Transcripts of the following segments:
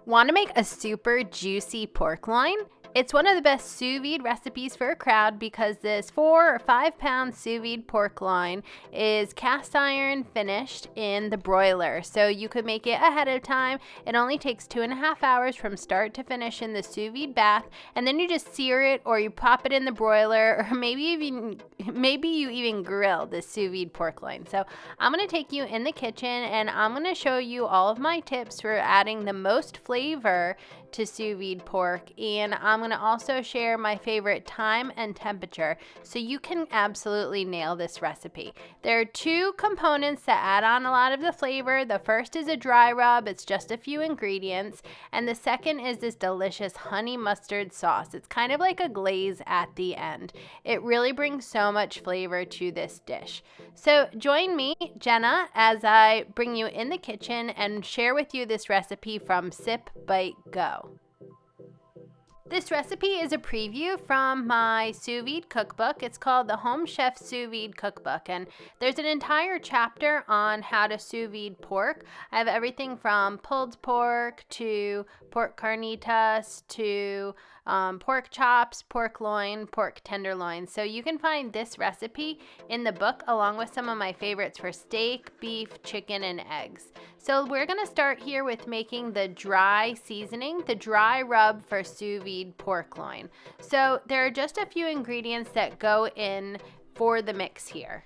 Want to make a super juicy pork loin? It's one of the best sous vide recipes for a crowd because this 4 or 5 pound sous vide pork loin is cast iron finished in the broiler. So you could make it ahead of time. It only takes 2.5 hours from start to finish in the sous vide bath, and then you just sear it or you pop it in the broiler, or maybe you even grill the sous vide pork loin. So I'm going to take you in the kitchen and I'm going to show you all of my tips for adding the most flavor to sous vide pork, and I'm going to also share my favorite time and temperature so you can absolutely nail this recipe. There are 2 components that add on a lot of the flavor. The first is a dry rub. It's just a few ingredients, and the second is this delicious honey mustard sauce. It's kind of like a glaze at the end. It really brings so much flavor to this dish. So join me, Jenna, as I bring you in the kitchen and share with you this recipe from Sip Bite Go. This recipe is a preview from my sous vide cookbook. It's called the Home Chef Sous Vide Cookbook, and there's an entire chapter on how to sous vide pork. I have everything from pulled pork to pork carnitas to pork chops, pork loin, pork tenderloin. So you can find this recipe in the book along with some of my favorites for steak, beef, chicken, and eggs. So we're going to start here with making the dry seasoning, the dry rub for sous vide pork loin. So there are just a few ingredients that go in for the mix here.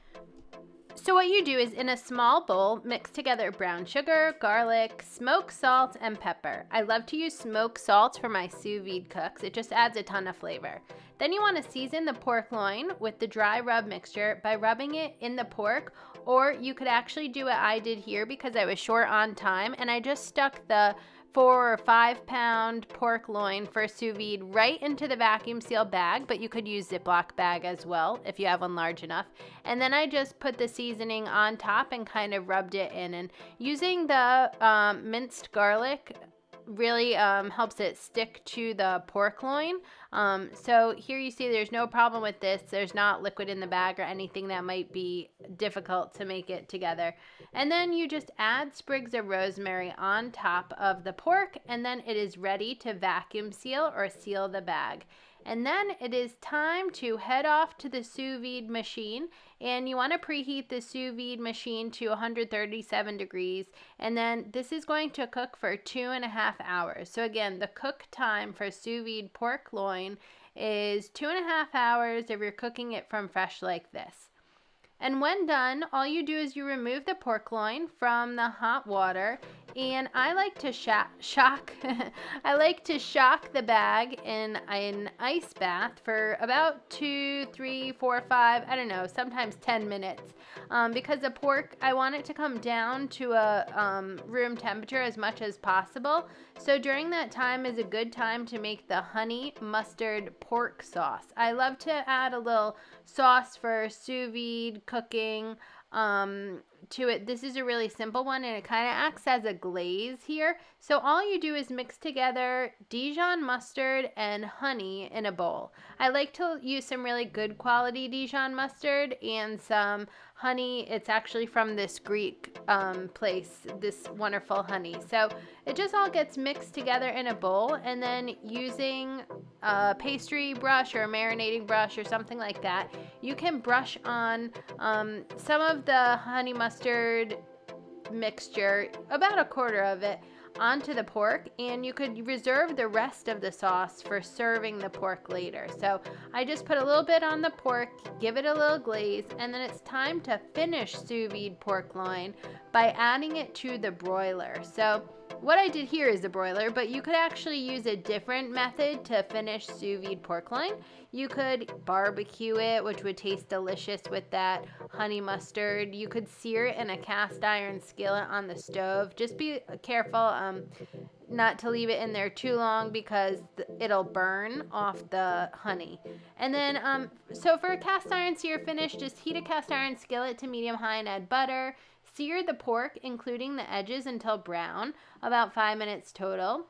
So what you do is in a small bowl, mix together brown sugar, garlic, smoked salt, and pepper. I love to use smoked salt for my sous vide cooks. It just adds a ton of flavor. Then you want to season the pork loin with the dry rub mixture by rubbing it in the pork, or you could actually do what I did here because I was short on time and I just stuck the 4 or 5 pound pork loin for sous vide right into the vacuum seal bag, but you could use Ziploc bag as well if you have one large enough. And then I just put the seasoning on top and kind of rubbed it in. And using the minced garlic really helps it stick to the pork loin. So here you see there's no problem with this. There's not liquid in the bag or anything that might be difficult to make it together. And then you just add sprigs of rosemary on top of the pork, and then it is ready to vacuum seal or seal the bag. And then it is time to head off to the sous vide machine, and you want to preheat the sous vide machine to 137 degrees, and then this is going to cook for 2.5 hours. So again, the cook time for sous vide pork loin is 2.5 hours if you're cooking it from fresh like this. And when done, all you do is you remove the pork loin from the hot water, and I like to shock the bag in an ice bath for about 2, 3, 4, 5, I don't know, sometimes 10 minutes. Because the pork, I want it to come down to a room temperature as much as possible. So during that time is a good time to make the honey mustard pork sauce. I love to add a little sauce for sous vide cooking to it. This is a really simple one, and it kind of acts as a glaze here. So all you do is mix together Dijon mustard and honey in a bowl. I like to use some really good quality Dijon mustard and some honey. It's actually from this Greek place, this wonderful honey. So it just all gets mixed together in a bowl, and then using a pastry brush or a marinating brush or something like that, you can brush on some of the honey mustard mixture, about a quarter of it, onto the pork, and you could reserve the rest of the sauce for serving the pork later. So I just put a little bit on the pork, give it a little glaze, and then it's time to finish sous vide pork loin by adding it to the broiler. So what I did here is the broiler, but you could actually use a different method to finish sous vide pork loin. You could barbecue it, which would taste delicious with that honey mustard. You could sear it in a cast iron skillet on the stove. Just be careful not to leave it in there too long because it'll burn off the honey. And then, so for a cast iron sear finish, just heat a cast iron skillet to medium high and add butter. Sear the pork, including the edges, until brown, about 5 minutes total.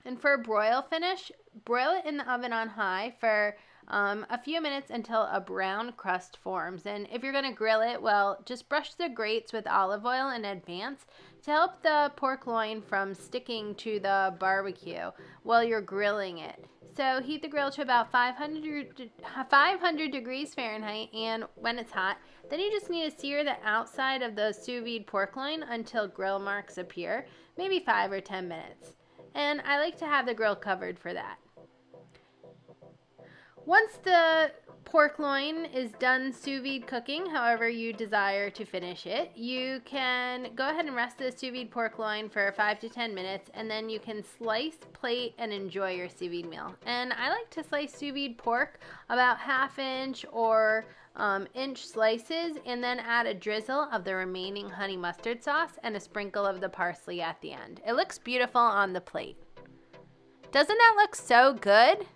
And for a broil finish, broil it in the oven on high for a few minutes until a brown crust forms. And if you're going to grill it, well, just brush the grates with olive oil in advance to help the pork loin from sticking to the barbecue while you're grilling it. So heat the grill to about 500 degrees Fahrenheit, and when it's hot, then you just need to sear the outside of the sous vide pork loin until grill marks appear, maybe 5 or 10 minutes. And I like to have the grill covered for that. Once the pork loin is done sous vide cooking, however you desire to finish it, you can go ahead and rest the sous vide pork loin for 5 to 10 minutes, and then you can slice, plate, and enjoy your sous vide meal. And I like to slice sous vide pork about 1/2 inch or inch slices, and then add a drizzle of the remaining honey mustard sauce and a sprinkle of the parsley at the end. It looks beautiful on the plate. Doesn't that look so good?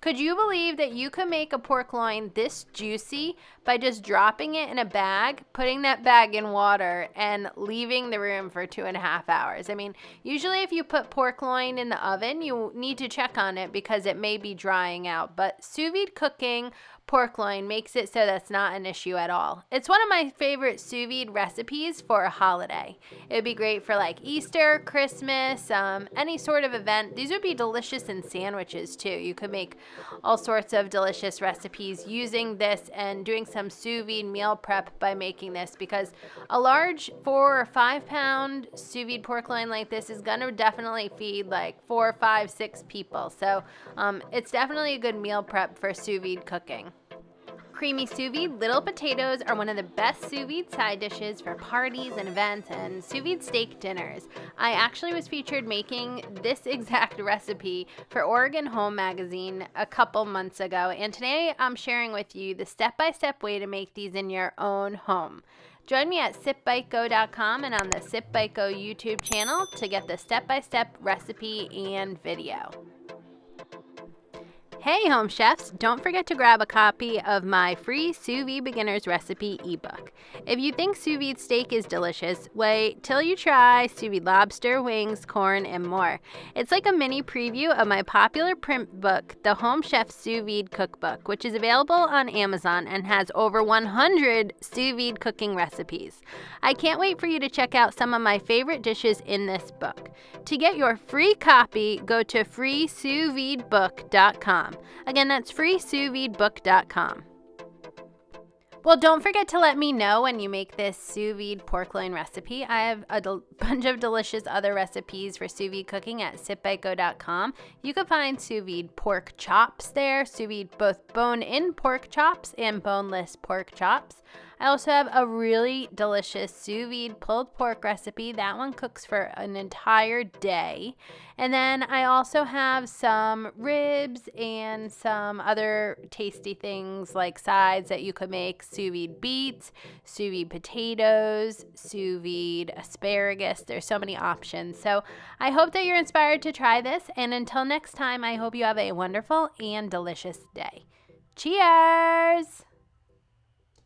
Could you believe that you could make a pork loin this juicy by just dropping it in a bag, putting that bag in water, and leaving the room for 2.5 hours? I mean, usually if you put pork loin in the oven, you need to check on it because it may be drying out. But sous vide cooking pork loin makes it so that's not an issue at all. It's one of my favorite sous vide recipes for a holiday. It would be great for like Easter, Christmas, any sort of event. These would be delicious in sandwiches too. You could make all sorts of delicious recipes using this and doing some sous vide meal prep by making this, because a large 4 or 5 pound sous vide pork loin like this is going to definitely feed like 4, 5, 6 people. So it's definitely a good meal prep for sous vide cooking. Creamy sous vide little potatoes are one of the best sous vide side dishes for parties and events and sous vide steak dinners. I actually was featured making this exact recipe for Oregon Home Magazine a couple months ago, and today I'm sharing with you the step-by-step way to make these in your own home. Join me at sipbitego.com and on the Sip Bite Go YouTube channel to get the step-by-step recipe and video. Hey home chefs, don't forget to grab a copy of my free sous vide beginner's recipe ebook. If you think sous vide steak is delicious, wait till you try sous vide lobster, wings, corn, and more. It's like a mini preview of my popular print book, The Home Chef Sous Vide Cookbook, which is available on Amazon and has over 100 sous vide cooking recipes. I can't wait for you to check out some of my favorite dishes in this book. To get your free copy, go to freesousvidebook.com. Again, that's freesousvidebook.com. Well, don't forget to let me know when you make this sous vide pork loin recipe. I have a bunch of delicious other recipes for sous vide cooking at sipbitego.com. You can find sous vide pork chops there, sous vide both bone-in pork chops and boneless pork chops. I also have a really delicious sous vide pulled pork recipe. That one cooks for an entire day. And then I also have some ribs and some other tasty things like sides that you could make: sous vide beets, sous vide potatoes, sous vide asparagus. There's so many options. So I hope that you're inspired to try this. And until next time, I hope you have a wonderful and delicious day. Cheers!